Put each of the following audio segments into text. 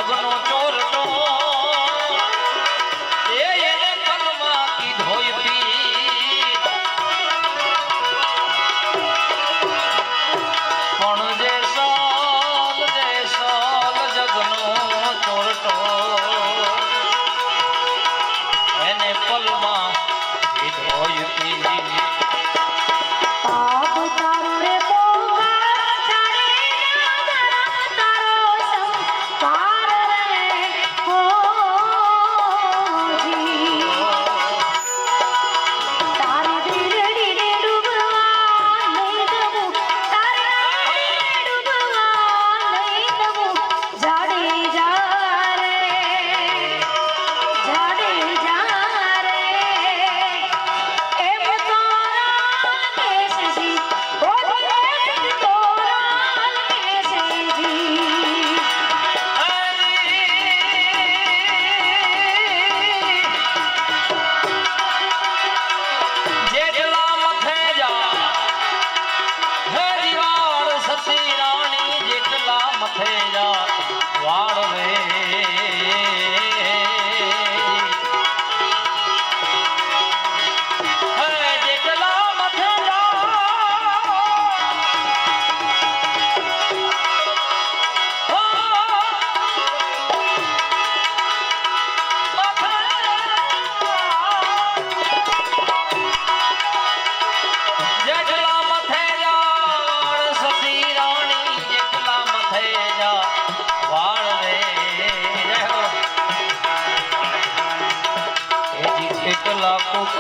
જગનો ચોરટો એને કલમાં કીધોય પી પણ જે સાલ જગનો ચોરટો એને પલમાં કીધોય પી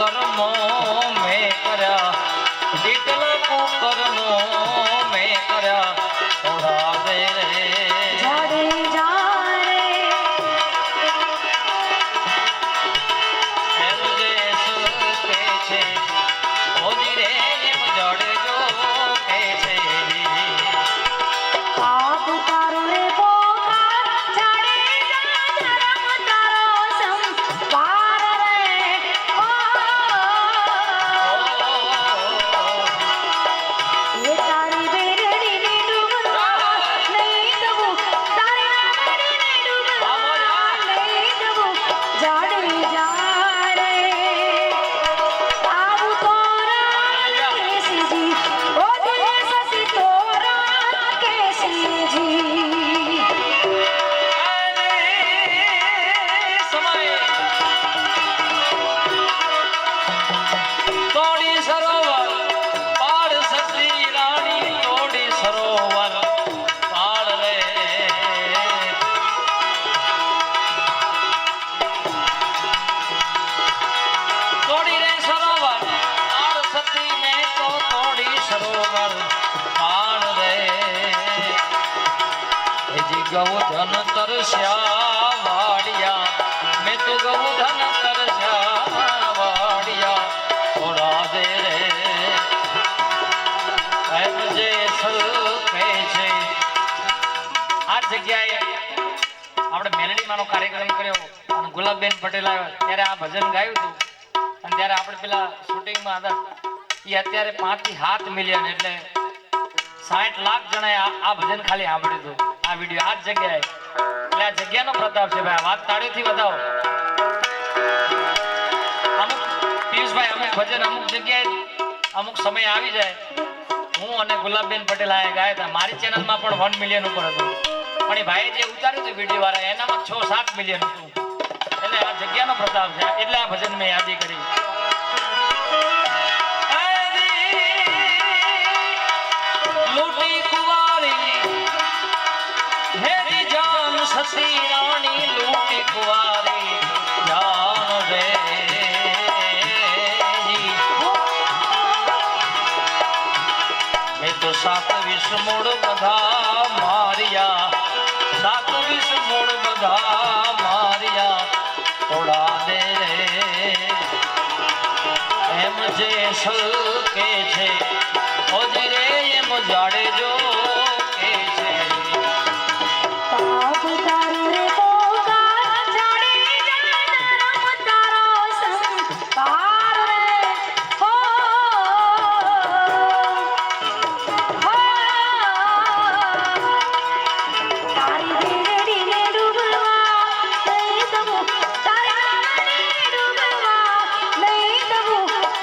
કર્મો મેં કર્યા જેટલા કુકર્મો મેં કર્યા થોડા દે રે જાડે જારે એમ દેશ કે છે ઓજી રે એમ જડે જો કે છે પાપ તારો રે પોકાર જાડે જા ધર્મ તારો સંપાર રે ગૌધન તરસ્યા વાડિયા મેં તો ગૌધન તરસ્યા વાડિયા થોડા દે રે એમ જે સલકે છે આ જગ્યાએ આપણે મેલડીમાંનો કાર્યક્રમ કર્યો અને ગુલાબબેન પટેલ આવ્યા ત્યારે આ ભજન ગાયું હતું અને ત્યારે આપણે પેલા શૂટિંગમાં હતા એ અત્યારે 5 થી 7 મિલિયન એટલે 60 લાખ જણાએ આ ભજન ખાલી સાંભળ્યું હતું આ વિડિયો આ જગ્યાએ એટલે આ જગ્યાનો પ્રતાપ છે ભાઈ વાત તાળીથી બતાવો અમુક પિયુષભાઈ અમુક ભજન અમુક જગ્યાએ અમુક સમય આવી જાય હું અને ગુલાબબેન પટેલ આયા ગાયા હતા મારી ચેનલમાં પણ 1 મિલિયન ઉપર હતું પણ એ ભાઈએ જે ઉતાર્યું હતું વિડિયો વાળા એનામાં 6-7 મિલિયન હતું એટલે આ જગ્યાનો પ્રતાપ છે એટલે આ ભજન મેં યાદી કરી સતી રાણી લૂટી કુવારી જાન રે મેં તો 27 મૂળ બધા માર્યા 27 મૂળ બધા માર્યા થોડા દે રે એમ જે સલકે છે ઓજી રે એમ જાડે જો કે છે તારી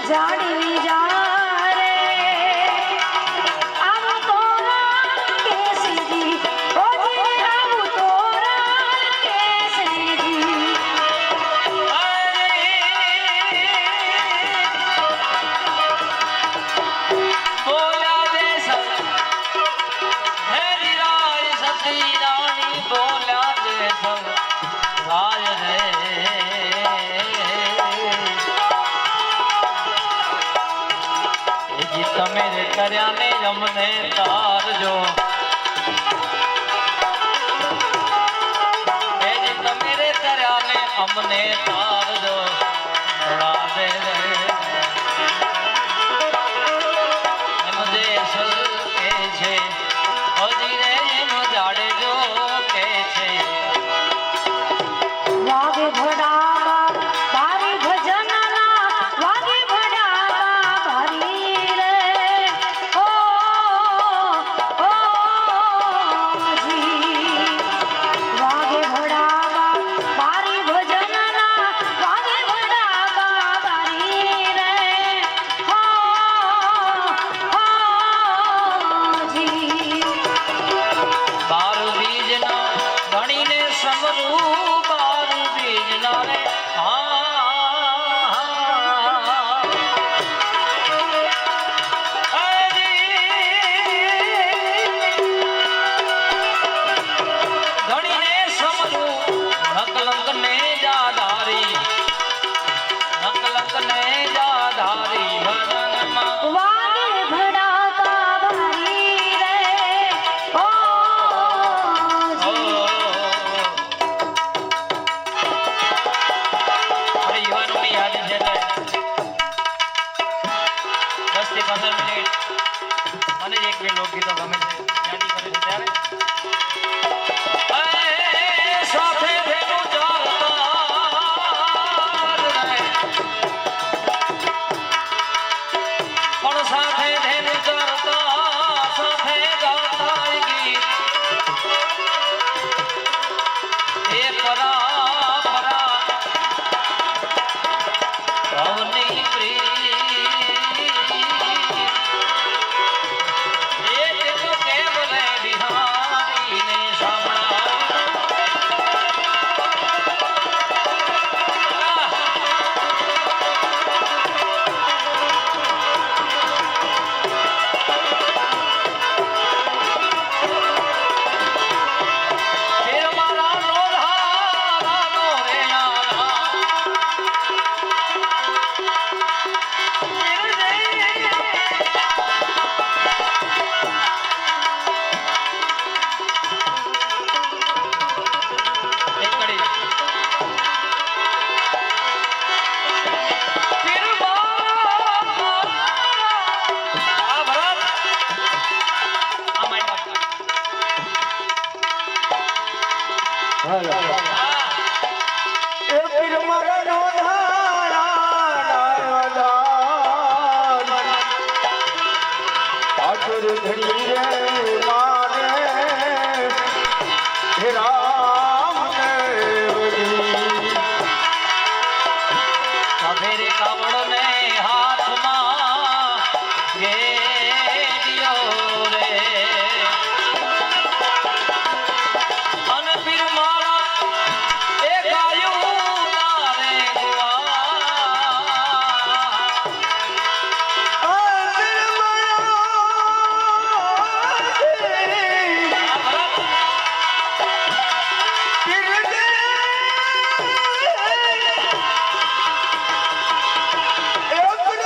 જાડવી જા રે આમ તોરા કેસરી ઓજી આમ તોરા કેસરી બોલ્યા દે હેરી રાજ સતી રાણી બોલ્યા દે રાજ રે તમે રે કર્યા ને અમને તારજો તમે રે કર્યા ને અમને તારજો રાધે રે એમ દેશ કે છે હજી રે એમ જાડેજો કે છે વાગે ભડા બારી ભજનના વાગે ભડા બારી રે ઓ ઓ જી વાગે ભડા બારી ભજનના વાગે ભડા બારી રે ઓ જી બાર બીજના ગણીને સમરૂ બાર બીજના રે ગણીને સમરૂ નકલંક ને જાધારી નકલંક ને જાધારી ભરનમાં વાગે ભડા બારી રે ઓ જી અરે યુવાનોની યાદી છે એટલે 10 થી 15 મિનિટ મને જ એક બે લોકગીતો ગમે છે યાદી કરે છે ત્યારે સાથે ભેગું ચાલતા રે પણ સાથે ભેગું ચાલતા સાથે ગાતા ગીત એ પરા ભવની પ્રીત એ તેનો કેમ રે બિહારીને સાંભળા ફેર મારા રોધાનો રે નાના સભેરે કાવડો ને હાથમાં ઘેર્યો રે અને પીર મારા એ ગાયું ના રે એક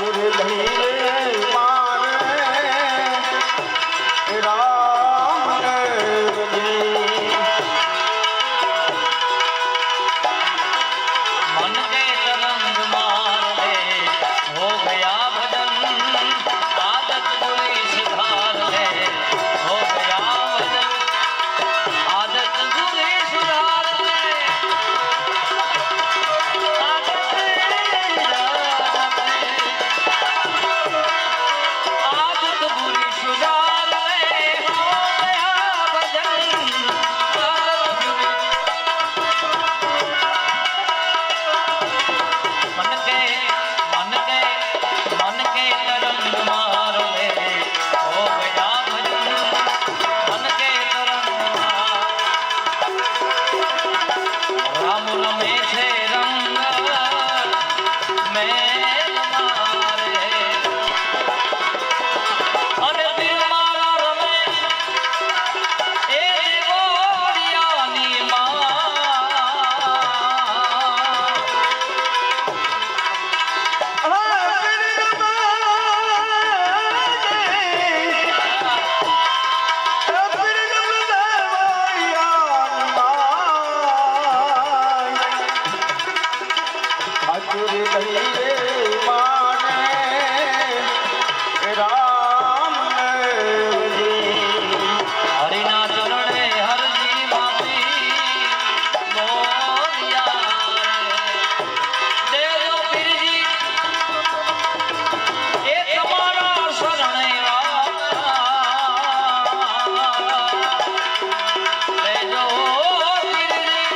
ઠાકુર ધીરે મારે રામ જી मन के तरंग मार ले हो गया भजन आदत बुरी सुधार ले हो गया भजन आदत बुरी सुधार ले आदत बुरी सुधार ले हो गया भजन आदत बुरी मन के तरंग मार ले हो गया भजन मन के तरंग मार राम रमे छे रंग मेल मारे अरे पीर मारा रमे ए देवोरियानी मां ઠાકુર ધીરે મારે રામ જી હરિના ચરણે હરજી માફી મોરિયા દેજો પીરજી એ તમારા શરણે દેજો પીરજી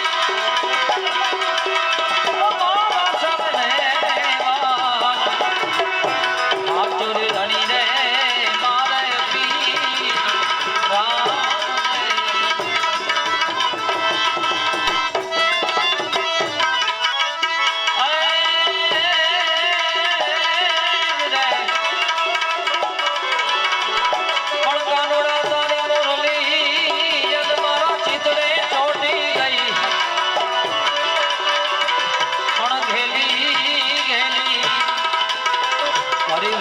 તમારા શરણે ઠાકુર ધણી રે મારે પી રામ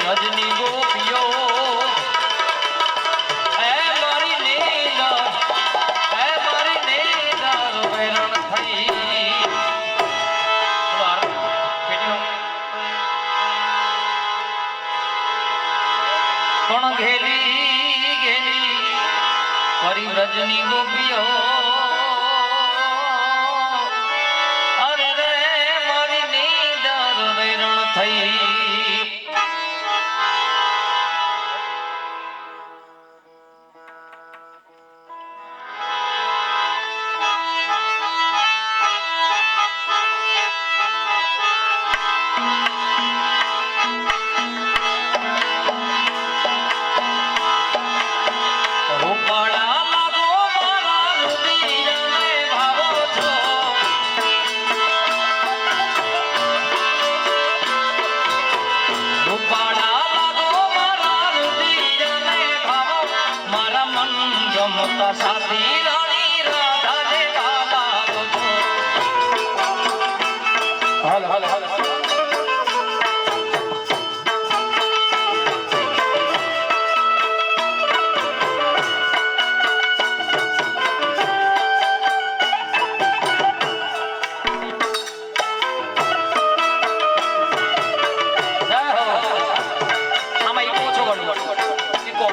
રજની ગોપીઓ હે મારી નીંદર વેરણ થઈ પણ ઘેલી ફરી રજની ગોપીઓ અરે રે મારી નીંદર વેરણ થઈ રૂપાળા લાગો મારા રુધિરને ભાવો છો રૂપાળા લાગો મારા રુધિરને ભાવો મારા મન ગમતા સાથી રાણી રાધા જેવા લાગો છો હાલ હાલ હાલ જય હો આમાં ઈકો છો ગણો ઈકો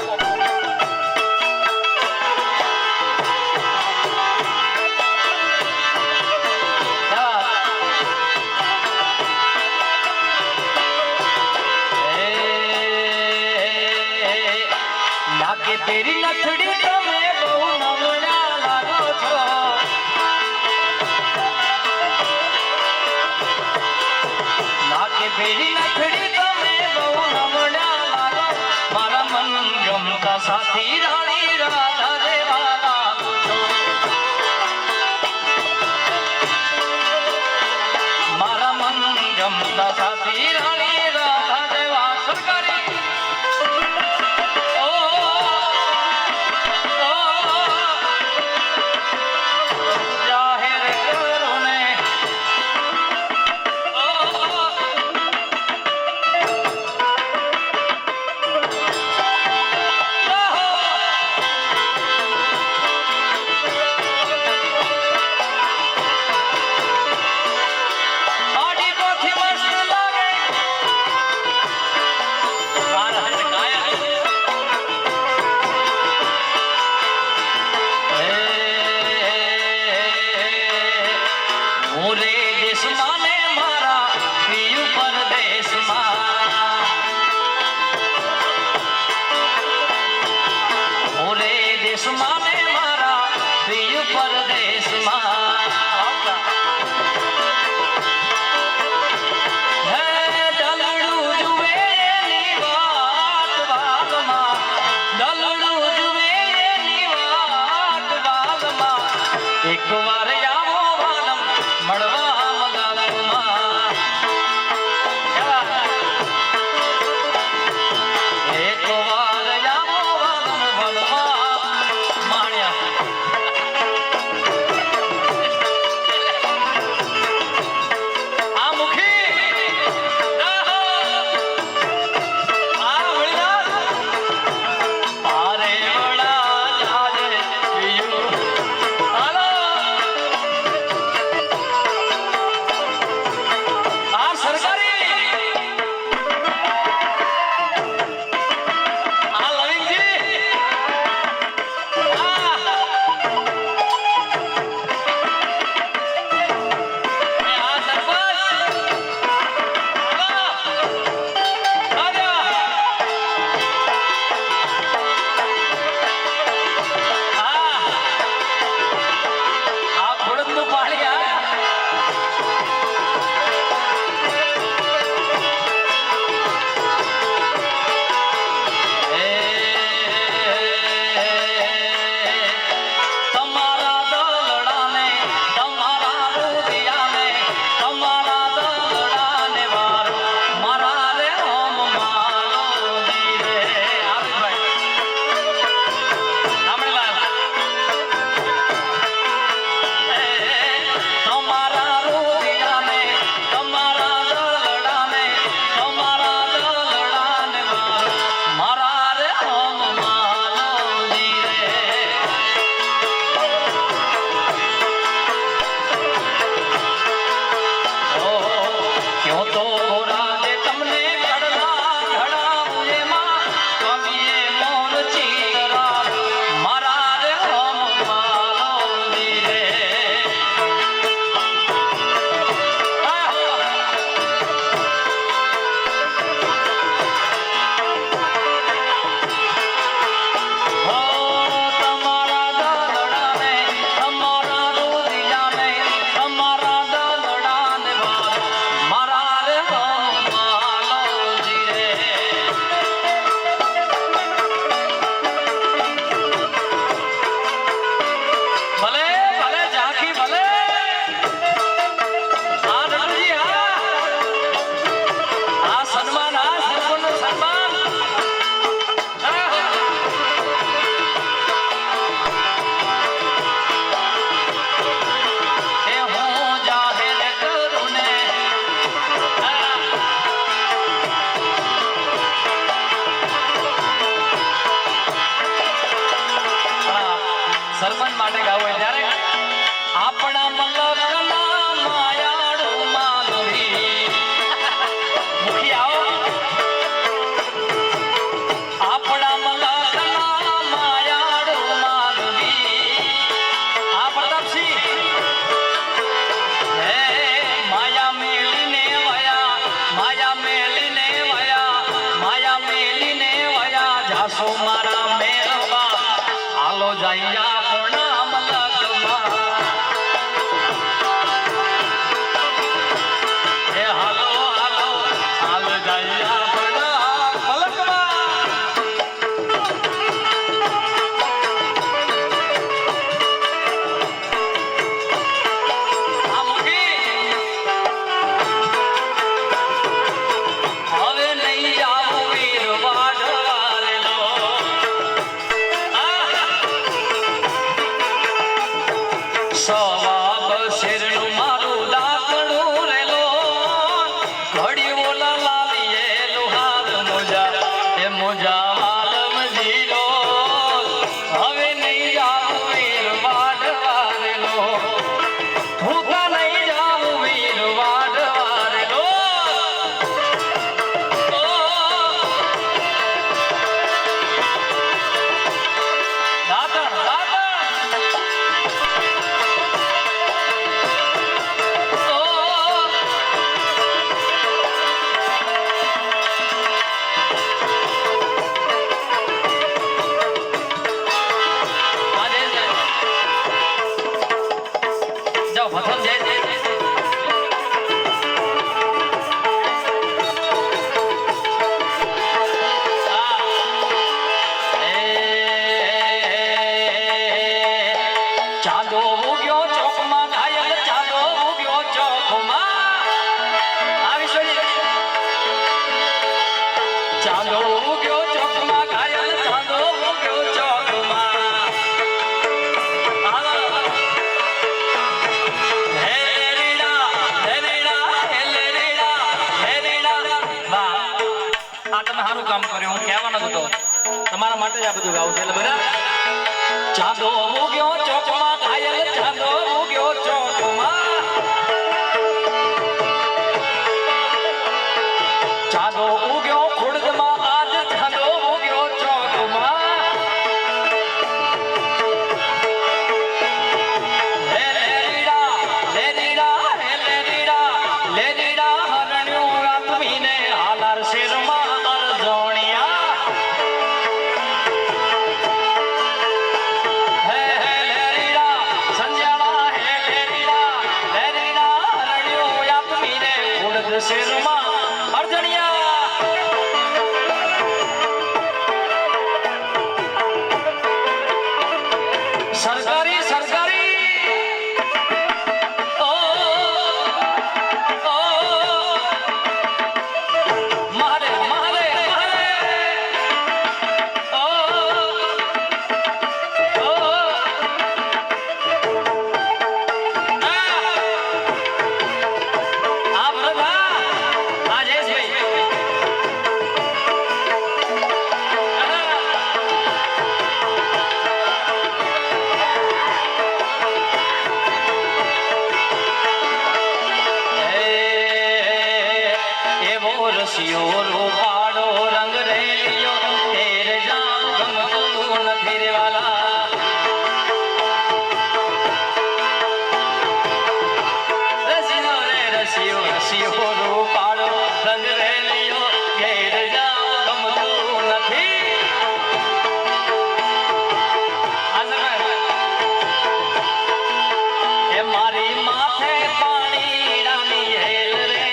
નાકે તેરી લથડી તમે બહુ નમણા લાગો છો નાકે તેરી લથડી તમે બહુ નમણા લાગો મારા મન ગમતા સાથી રાણી રાધા જેવા લાગો છો મારા મન ગમતા સાથી રાણી રાધા જેવા સરકારી જાહેર કરો ને જૈયા પૂર્ણ મલકમાં એ હાલો હાલો હાલ જૈયા પૂર્ણ મલકમાં આ મુખી હવે નહીં આવું વીર વાઢવારેલો સવા બશેરનું મારું દાકડું રેલો ઘડી ઓલા લાવીએ લુહાર મોજા એ મોજા વાલમ જીરો હવે નહીં આવું વીર વાઢવારેલો હું તો નહીં જાઉં વીર વાઢવારેલો દાતણ જાઓ પ્રથમ જય ચાંદો ઉગ્યો ચોકમાં ઘાયલ ચાંદો ઉગ્યો ચોકમાં આવી સોરી ચાંદો ઉગ્યો ચોકમાં ઘાયલ ચાંદો ઉગ્યો ચોકમાં હે રીડા હે રીડા હે રીડા હે રીડા વાહ આ તમે સારું કામ કર્યું હું કહેવાનો જ હતો તમારા માટે જ આ બધું ગાવું છે એટલે બરાબર ચાંદો ઉગ્યો ચોકમાં ઘાયલ ચાંદો ઉગ્યો ચોકમાં ચાંદો ઉગ્યો ખુડદમાં આજ ચાંદો ઉગ્યો ચોકમાં લે લીડા લે લીડા હે લે લીડા હરણ્યું આત્મીને હાલાર શેરમાં અરજોણિયા હે લેરીડા સંજાણા હે લેરીડા હરણ્યું આત્મીને ખુડદ શેરમાં અરજણિયા સરકારી સરકારી ઓ ઓ મારે મારે મારે ઓ ઓ આ પ્રભા આ જયેશભાઈ એવો રસિયો રૂપાળો રંગ રેલિયો તેરે જામ ગમતું નથી રે વાલા રસિયો રે રસિયો રસિયો રૂપાળો રંગ રેલિયો તેરે જામ ગમતું નથી એ મારી માથે પાણી રાની હેલ રે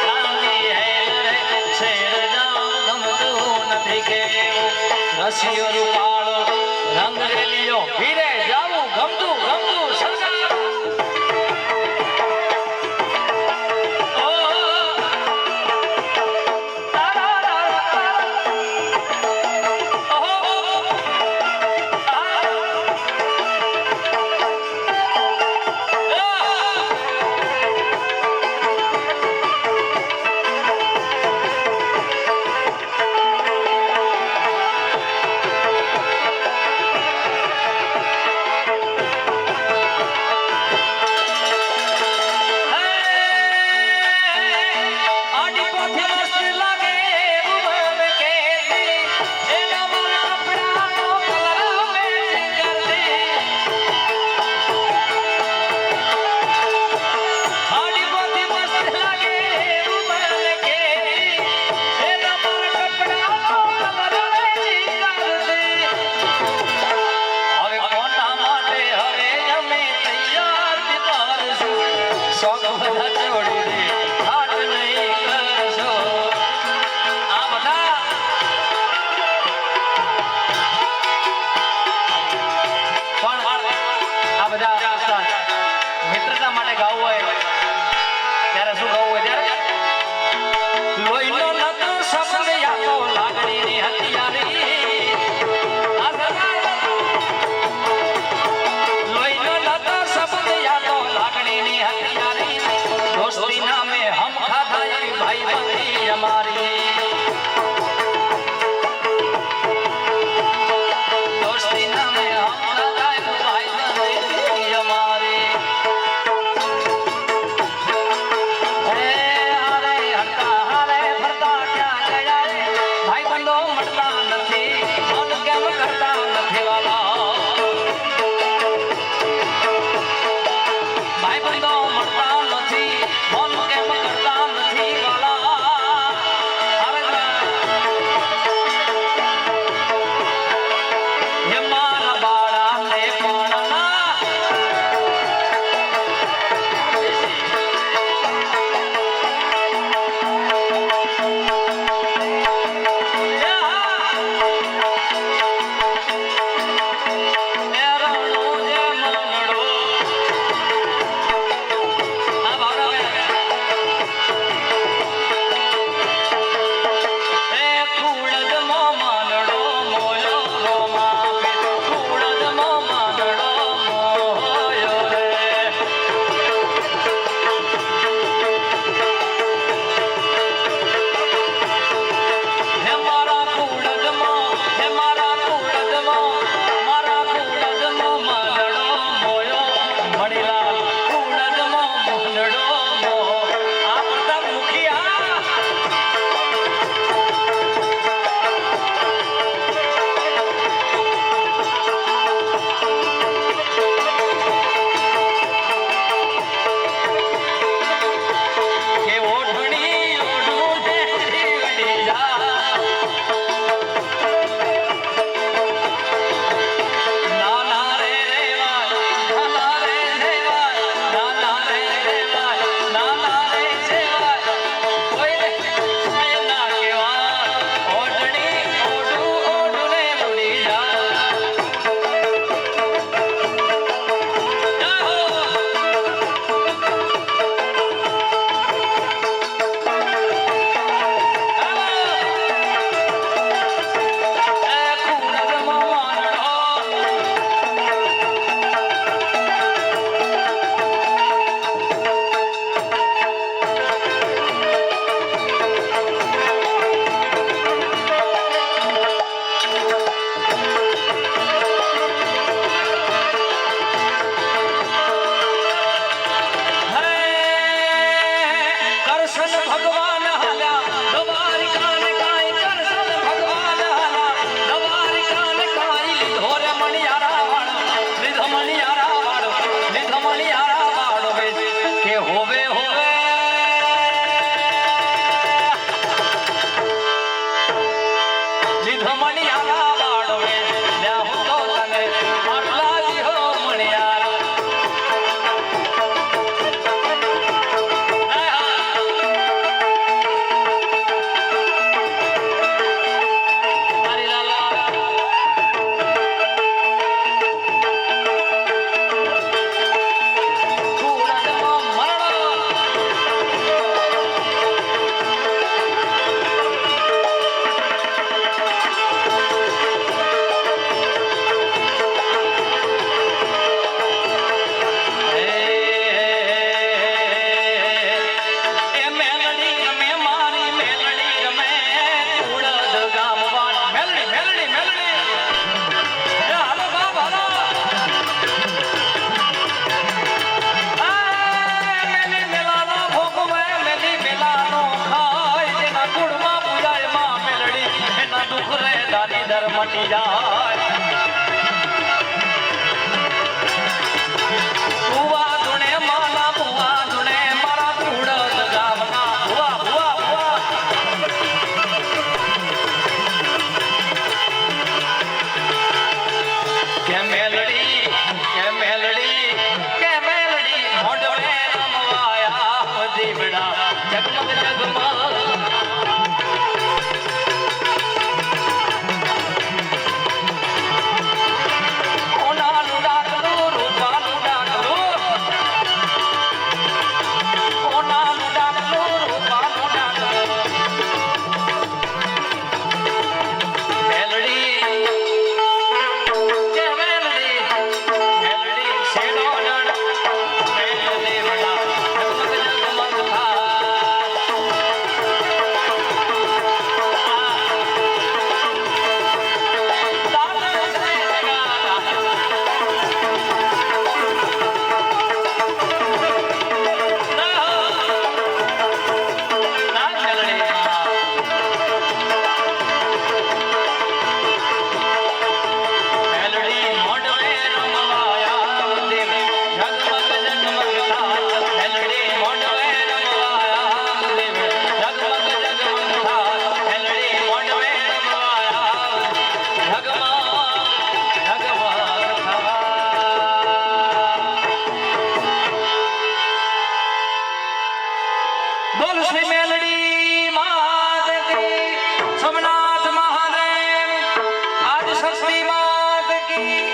રાની હેલ રે શેર જામ ગમતું નથી કેવું રસિયો રૂપાળો રંગ રેલિયો હીરે જાવું ગમતું ગમતું સરકાર ઓ તારા તારા ઓહો કરશન ભગવાન હાલ્યા દ્વારિકાને કાંઈ કરશન ભગવાન હાલ્યા દ્વારિકાને કાંઈ લીધો રે મણિયારા વાળો લીધો મણિયારા વાળો લીધો મણિયારા વાળો કે હોવે હોવે લીધો મણિયારા વાળો લ્યા હું તો તને આટલા દીહો મણિયારા મટી જાય ભુવા ધૂણે માના ભુવા ધૂણે મારા ધૂળદ ગામના ભુવા ભુવા ભુવા કે મેલડી મોઢવે રમવાયા દીવડા જગમગ જગમગ બોલ શ્રી મેલડી માત કી સોમનાથ મહાદેવ આજ શક્તિ માત કી